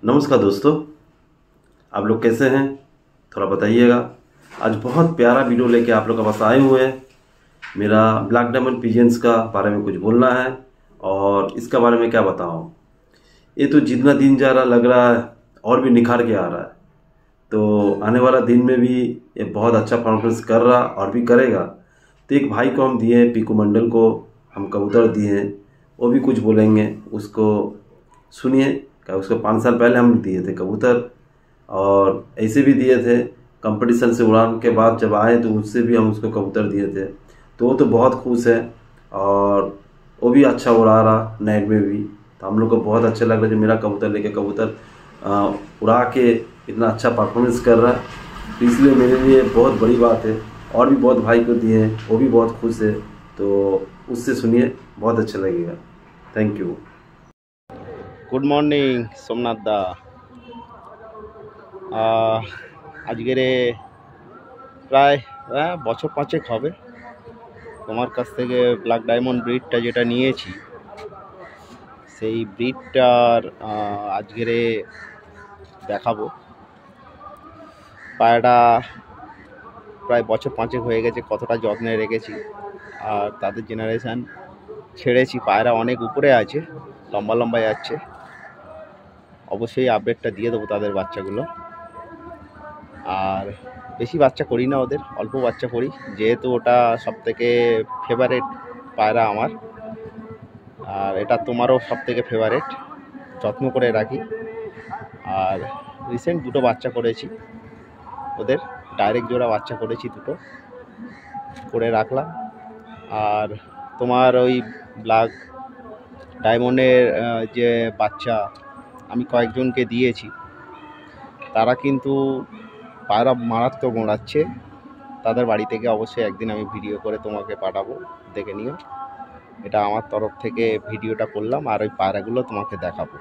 नमस्कार दोस्तों, आप लोग कैसे हैं? थोड़ा बताइएगा। आज बहुत प्यारा वीडियो लेके आप लोग के पास आए हुए हैं। मेरा ब्लैक डायमंड पिजन्स का बारे में कुछ बोलना है और इसका बारे में क्या बताऊं। ये तो जितना दिन जा रहा लग रहा है और भी निखार के आ रहा है। तो आने वाला दिन में भी ये बहुत अच्छा परफॉर्मेंस कर रहा और भी करेगा। तो एक भाई को हम दिए हैं, पीकू मंडल को हम कबूतर दिए हैं, वो भी कुछ बोलेंगे, उसको सुनिए। क्या उसको 5 साल पहले हम दिए थे कबूतर और ऐसे भी दिए थे। कंपटीशन से उड़ान के बाद जब आए तो उससे भी हम उसको कबूतर दिए थे। तो वो तो बहुत खुश है और वो भी अच्छा उड़ा रहा नाइट में भी। तो हम लोग को बहुत अच्छा लग रहा है जो मेरा कबूतर लेके कबूतर उड़ा के इतना अच्छा परफॉर्मेंस कर रहा है। तो इसलिए मेरे लिए बहुत बड़ी बात है। और भी बहुत भाई को दिए हैं, वो भी बहुत खुश है। तो उससे सुनिए, बहुत अच्छा लगेगा। Thank you. Good morning Somnath दा। আজকের প্রায় বছর 5 হবে তোমার কাছ থেকে ব্ল্যাক ডায়মন্ড ব্রিডটা যেটা নিয়েছি, সেই ব্রিডটার আজকের দেখাবো। পায়রাটা প্রায় বছর 5 হয়ে গেছে, কতটা যত্নে রেখেছি আর তাদের জেনারেশান ছেড়েছি। পায়রা অনেক উপরে আছে, লম্বা লম্বা যাচ্ছে। অবশ্যই আপডেটটা দিয়ে দেবো তাদের বাচ্চাগুলো। আর বেশি বাচ্চা করি না, ওদের অল্প বাচ্চা করি, যেহেতু ওটা সবথেকে ফেভারেট পায়রা আমার। আর এটা তোমারও সবথেকে ফেভারেট, যত্ন করে রাখি। আর রিসেন্ট 2টো বাচ্চা করেছি, ওদের ডাইরেক্ট জোড়া বাচ্চা করেছি, 2টো করে রাখলাম। আর তোমার ওই ব্ল্যাক ডায়মন্ডের যে বাচ্চা আমি কয়েকজনকে দিয়েছি, তারা কিন্তু পায়রা মারাত্মক ওড়াচ্ছে। তাদের বাড়ি থেকে অবশ্যই একদিন আমি ভিডিও করে তোমাকে পাঠাবো, দেখে নিও। এটা আমার তরফ থেকে ভিডিওটা করলাম আর ওই পায়রাগুলো তোমাকে দেখাবো।